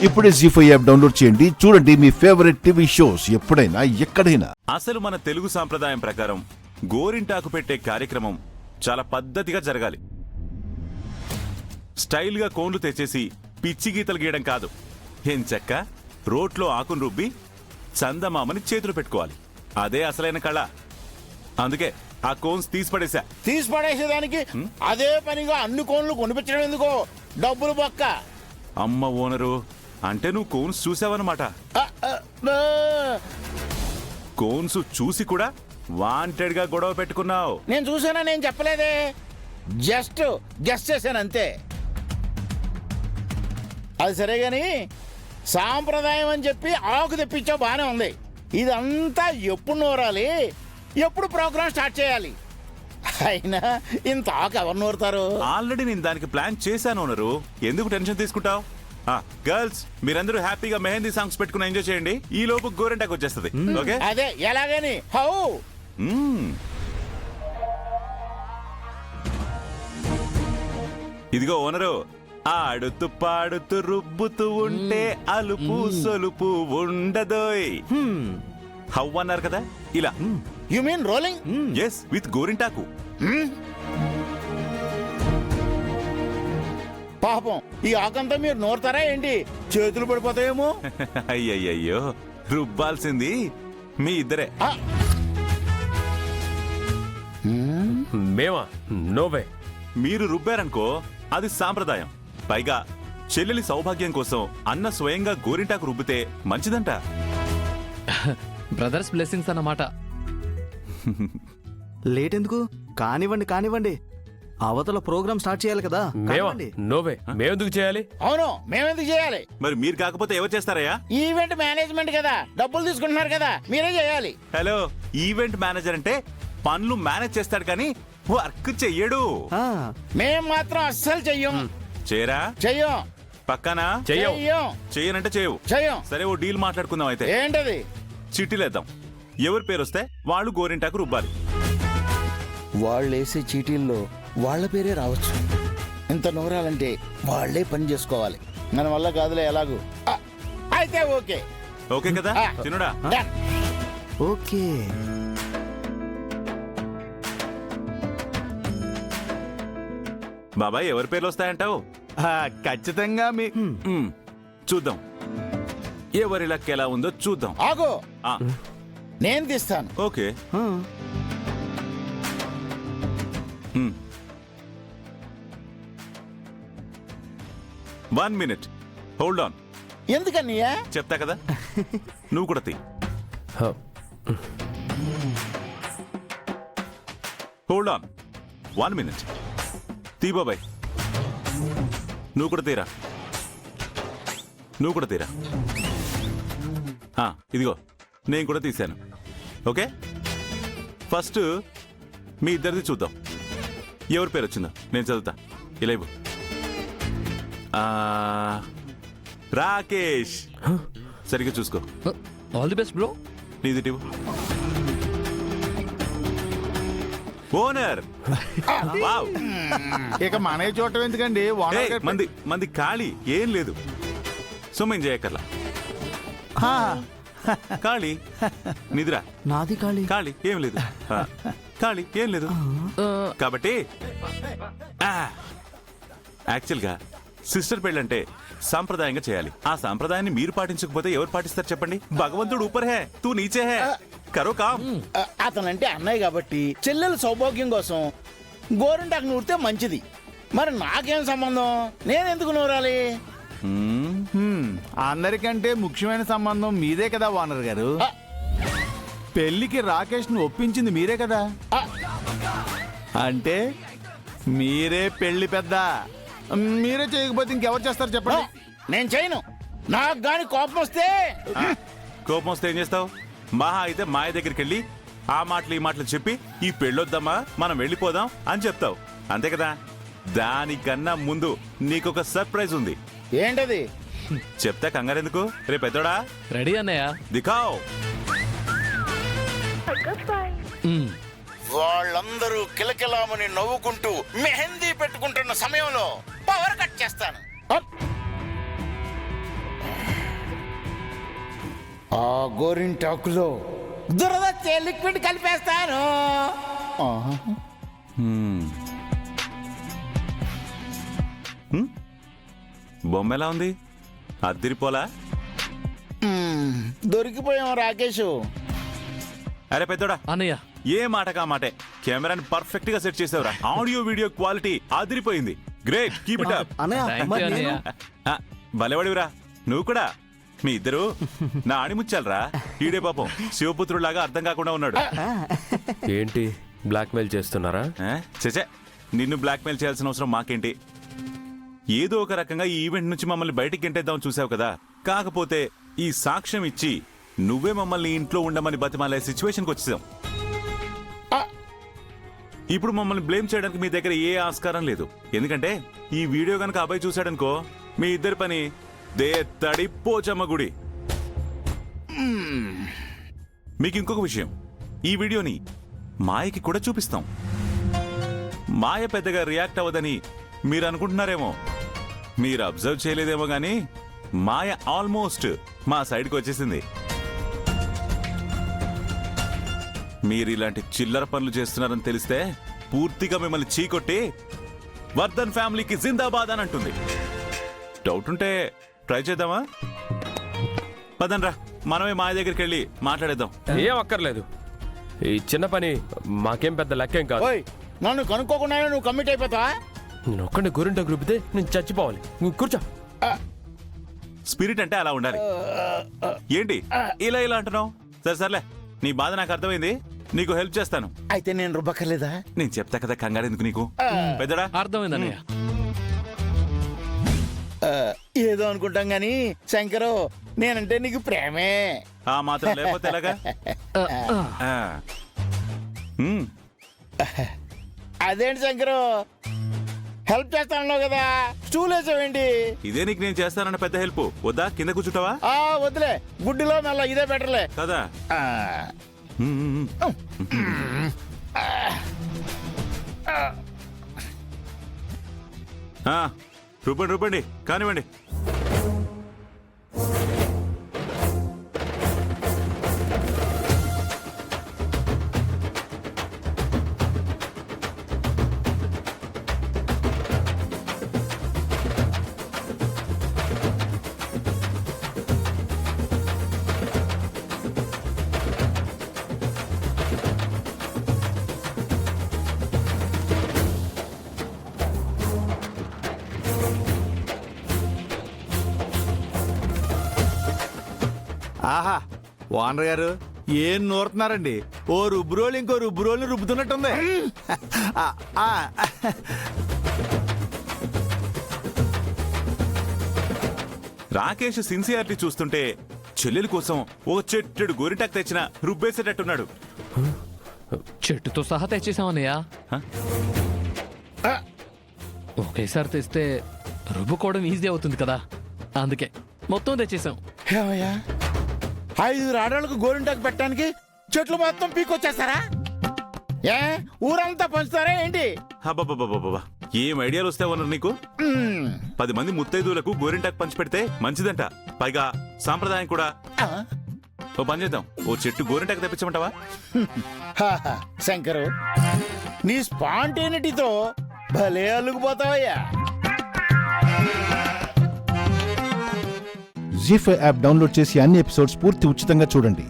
ఇప్పుడే జీ5 app download చేయండి. చూడండి మీ ఫేవరెట్ టీవీ షోస్ ఎప్పుడైనా ఎక్కడైనా. అసలు మన తెలుగు సాంప్రదాయం ప్రకారం గోరింటాకు పెట్టే కార్యక్రమం చాలా పద్ధతిగా జరగాలి. స్టైల్గా కోన్లు తెచ్చేసి పిచ్చి గీతలు గీయడం కాదు. ఎంచక్క రోట్లో ఆకును రుబ్బి చందమామని చేతులు పెట్టుకోవాలి. అదే అసలైన కళ. అందుకే ఆ కోన్స్ తీసి పడేసేదానికి అదే పనిగా అన్ని కోన్లు కొనిపించడం ఎందుకో? డబ్బులు బొక్క. అమ్మ ఓనరు అంటే నువ్వు కోన్స్ చూసావన్నమాట. కోన్స్ చూసి కూడా వాంటెడ్ గా గొడవ పెట్టుకున్నావు. నేను చూసానా? నేను చెప్పలేదే, జస్ట్ గెస్ట్ చేశాను అంతే. అది సరే గాని సాంప్రదాయం అని చెప్పి ఆకు తెప్పించావు, బానే ఉంది. ఇదంతా ఎప్పుడు నూరాలి, ఎప్పుడు ప్రోగ్రామ్ స్టార్ట్ చేయాలి? అయినా ఇంత ఆకు ఎవరు నూరుతారు? ఆల్రెడీ నేను దానికి ప్లాన్ చేశాను ఓనరు. ఎందుకు టెన్షన్ తీసుకుంటావు? గర్ల్స్ మీరందరూ హ్యాపీగా మెహందీ సాంగ్స్ పెట్టుకుని ఎంజాయ్ చేయండి. ఈ లోపు గోరింటాకు వచ్చేస్తుంది. ఓకే, అదే ఎలాగని? హౌ? ఇదిగో ఓనరు, ఆడుతూ పాడుతూ రుబ్బుతూ ఉంటే అలుపు సొలుపు ఉండదోయ్. హౌ అన్నారు కదా, ఇలా. You mean rolling? Yes, with గోరింటాకు. పాపం ఈ ఆకంతా మీరు నూరుతారా ఏంటి? చేతులు పడిపోతాయేమో. అయ్యయ్యో, రుబ్బాల్సింది మీ ఇద్దరే. మేమా? నోవే. మీరు రుబ్బారనుకో అది సాంప్రదాయం. పైగా చెల్లెలి సౌభాగ్యం కోసం అన్న స్వయంగా గోరింటాకు రుబ్బితే మంచిదంట. బ్రదర్స్ బ్లెస్సింగ్స్ అన్నమాట. లేట్ ఎందుకు? కానివ్వండి కానివ్వండి, అవతల ప్రోగ్రామ్ స్టార్ట్ చేయాలి కదా. మేమా? నోవే. మేమెందుకు చేయాలి? అవును, మేమెందుకు చేయాలి? మరి మీరు కాకపోతే ఎవరు చేస్తారయ్యా? ఈవెంట్ మేనేజ్మెంట్ కదా, డబ్బులు తీసుకుంటున్నారు కదా, మీరే చేయాలి. హలో, ఈవెంట్ మేనేజర్ అంటే పనులు మేనేజ్ చేస్తాడు కానీ వర్క్ చెయ్యడు. మేం మాత్రం అస్సలు చెయ్యం. చేయరా? చెయ్యం. పక్కనా? చెయ్యం. చెయ్యనంటే చేయవు. చెయ్యం. సరే, ఓ డీల్ మాట్లాడుకుందాం అయితే. ఏంటది? చీటీలేద్దాం. ఎవరి పేరు వస్తే వాళ్ళు గోరింటాకు రుబ్బాలి. వాళ్ళు వేసే చీటీల్లో వాళ్ళ పేరే రావచ్చు. ఇంత నూరాలంటే వాళ్లే పని చేసుకోవాలి. మన వల్ల కాదులే ఎలాగూ. అయితే ఓకే. ఓకే కదా చిన్నడా? ఓకే. బాబాయ్, ఎవరి పేర్లు వస్తాయంటావు? ఖచ్చితంగా మీ చూద్దాం. ఎవరి లక్ ఎలా ఉందో చూద్దాం. ఆగో, నేను తీస్తాను. ఓకే. 1 minute. Hold on. ఎందుకన్నయ్యా? చెప్తా కదా, నువ్వు కూడా తీ. Hold on. 1 minute. తీ బాబాయ్. నువ్వు కూడా తీరా. నువ్వు కూడా తీరా. ఇదిగో నేను కూడా తీశాను. ఓకే, ఫస్ట్ మీ ఇద్దరిది చూద్దాం. ఎవరి పేరు వచ్చిందో నేను చదువుతా. ఇలా ఇవ్వు. రాకేష్. సరిగ్గా చూసుకో. All the best bro. నీది ఇవ్వు. ఓనర్. వావ్. ఇక మనే చూడటం ఎందుకండి? మంది ఖాళీ ఏం లేదు. సొమ్మేం చేయక్కర్లా. ఖాళీ నిద్ర. నాది ఖాళీ. ఖాళీ ఏం లేదు. ఖాళీ ఏం లేదు. కాబట్టి యాక్చువల్గా సిస్టర్ పెళ్ళంటే సాంప్రదాయంగా చేయాలి. ఆ సాంప్రదాయాన్ని మీరు పాటించకపోతే ఎవరు పాటిస్తారు చెప్పండి? భగవంతుడు ఊపర్ హే, తూ నీచే హే, కరో కామ్. అతనంటే అన్నయ్య కాబట్టి చెల్లెల సౌభాగ్యం కోసం గోరింటాకు నూరితే మంచిది. మరి నాకేం సంబంధం? నేనెందుకు నూరాలి? అందరికంటే ముఖ్యమైన సంబంధం మీదే కదా ఓనర్ గారు. పెళ్లికి రాకేష్ ను ఒప్పించింది మీరే కదా. అంటే మీరే పెళ్లి పెద్ద. మీరే చేయకపోతే ఇంకెవరు చేస్తారు చెప్పండి? నేను చేయను. నాకు గాని కోపం వస్తే ఏం చేస్తావు? మహా అయితే మాయ దగ్గరికి వెళ్ళి ఆ మాటలు ఈ మాటలు చెప్పి ఈ పెళ్ళొద్దామా మనం వెళ్ళిపోదాం అని చెప్తావు, అంతే కదా. దానికన్నా ముందు నీకొక సర్ప్రైజ్ ఉంది. ఏంటది? చెప్తా, కంగారెందుకు? రే పెద్దోడా, రెడీ అన్నయ్య. దిఖావ్. వాళ్ళందరూ కిలకిలామని నవ్వుకుంటూ మెహందీ పెట్టుకుంటున్న సమయంలో పవర్ కట్ చేస్తాను. ఆ గోరింటాకులో దురద లిక్విడ్ కలిపేస్తాను. బొమ్మ ఎలా ఉంది? అద్దిరిపోలా? దొరికిపోయాం రాకేష్. అరే పెద్దోడా, అన్నయ్య ఏ మాటకా మాటే. కెమెరాని పర్ఫెక్ట్ గా సెట్ చేసావురా. ఆడియో వీడియో క్వాలిటీ అదిరిపోయింది. Great, keep it up. అన్నయ్య థ్యాంక్ మరి యూ నేను అన్నయ్య. భలేవాడివిరా నువ్వు కూడా. మీ ఇద్దరు నా ఆణిముచ్చాలరా. ఈడే పాపం శివపుత్రుడిలాగా అర్థం కాకుండా ఉన్నాడు. ఏంటి బ్లాక్మెయిల్ చేస్తున్నారా? చచే, నిన్ను బ్లాక్మెయిల్ చేయాల్సిన అవసరం మాకేంటి? ఏదో ఒక రకంగా ఈ ఈవెంట్ నుంచి మమ్మల్ని బయటికి గెంటేద్దామని చూసావు కదా. కాకపోతే ఈ సాక్ష్యం ఇచ్చి నువ్వే మమ్మల్ని ఇంట్లో ఉండమని బతిమాలే సిచ్యువేషన్కి వచ్చేసాం. ఇప్పుడు మమ్మల్ని బ్లేమ్ చేయడానికి మీ దగ్గర ఏ ఆస్కారం లేదు. ఎందుకంటే ఈ వీడియో కనుక అబ్బాయి చూశాడనుకో, మీ ఇద్దరి పని దేత్తడి పోచమ్మ గుడి. మీకు ఇంకొక విషయం, ఈ వీడియోని మాయకి కూడా చూపిస్తాం. మాయ పెద్దగా రియాక్ట్ అవ్వదని మీరు అనుకుంటున్నారేమో. మీరు అబ్జర్వ్ చేయలేదేమో గానీ మాయ ఆల్మోస్ట్ మా సైడ్కి వచ్చేసింది. మీరు ఇలాంటి చిల్లర పనులు చేస్తున్నారని తెలిస్తే పూర్తిగా మిమ్మల్ని చీకొట్టి వర్ధన్ ఫ్యామిలీకి జిందాబాద్ అని అంటుంది. డౌట్ ఉంటే ట్రై చేద్దామా? పదండ్రా, మనమే మాయ దగ్గరికి వెళ్ళి మాట్లాడేద్దాం. ఏం అక్కర్లేదు, ఈ చిన్న పని మాకేం పెద్ద లెక్కేం కాదు. ఓయ్, నన్ను కనుక్కోకుండా నువ్వు కమిట్ అయిపోతావా? నేను ఒక్కడిని గురింట గ్రూపితే నేను చచ్చిపోవాలి. నువ్వు కూర్చో. స్పిరిట్ అంటే అలా ఉండాలి. ఏంటి ఇలా ఇలా అంటున్నావు? సరే సర్లే, నీ బాధ నాకు అర్థమైంది. నీకు హెల్ప్ చేస్తాను. అయితే నేను రుబ్బక్కర్లేదా? నేను చెప్తా కదా, కంగారు ఎందుకు నీకు? పెద్దడా, అర్థమైంది అన్నయ్య. ఏదో అనుకుంటాం గాని శంకరు, నేనంటే నీకు ప్రేమే. ఆ మాత్రం లేకపోతే ఎలాగా? ఆ. అదేంటి శంకరు, హెల్ప్ చేస్తానన్నావు కదా, స్టూల్ వేసావేంటి? ఇదే నీకు నేను చేస్తానన్న పెద్ద హెల్ప్. వద్దా, కింద కూర్చుంటావా? వద్దులే, గుడ్డిలో మెల్ల ఇదే బెటర్లే కదా. రూపండి రూపండి, కానివ్వండి. ఆహా, ఓనర్ గారు ఏం నూరుతున్నారండి? ఓ రుబ్బురోలు ఇంకో రుబ్బురోలు రుబ్బుతున్నట్టుంది. రాకేష్ సిన్సియారిటీ చూస్తుంటే చెల్లెల కోసం ఓ చెట్టెడు గోరింటాకు తెచ్చిన రుబ్బేసేటట్టున్నాడు. చెట్టుతో సహా తెచ్చేసామన్నయ్య. హ? ఒకేసారి తెస్తే రుబ్బుకోవడం ఈజీ అవుతుంది కదా, అందుకే మొత్తం తెచ్చేసాం. ఏమయ్యా, 5 ఆడవాళ్ళకు గోరింటాకు పెట్టడానికి చెట్లు మొత్తం పీకొచ్చేస్తారా? ఏ ఊరంతా పంచుతారా ఏంటి? అబ్బబ్బబ్బబ్బబ్బా, ఏం ఐడియాలు వస్తావన్నారు నీకు? 10 మంది ముత్తైదువులకు గోరింటాకు పంచి పెడితే మంచిదంట. పైగా సాంప్రదాయం కూడా. ఓ పని చేద్దాం, ఓ చెట్టు గోరింటాకు తెప్పించమంటావా? శంకరు, నీ స్పాంటేనిటీతో భలే అల్లుకుపోతావయ్యా. జీ5 యాప్ డౌన్లోడ్ చేసి అన్ని ఎపిసోడ్స్ పూర్తి ఉచితంగా చూడండి.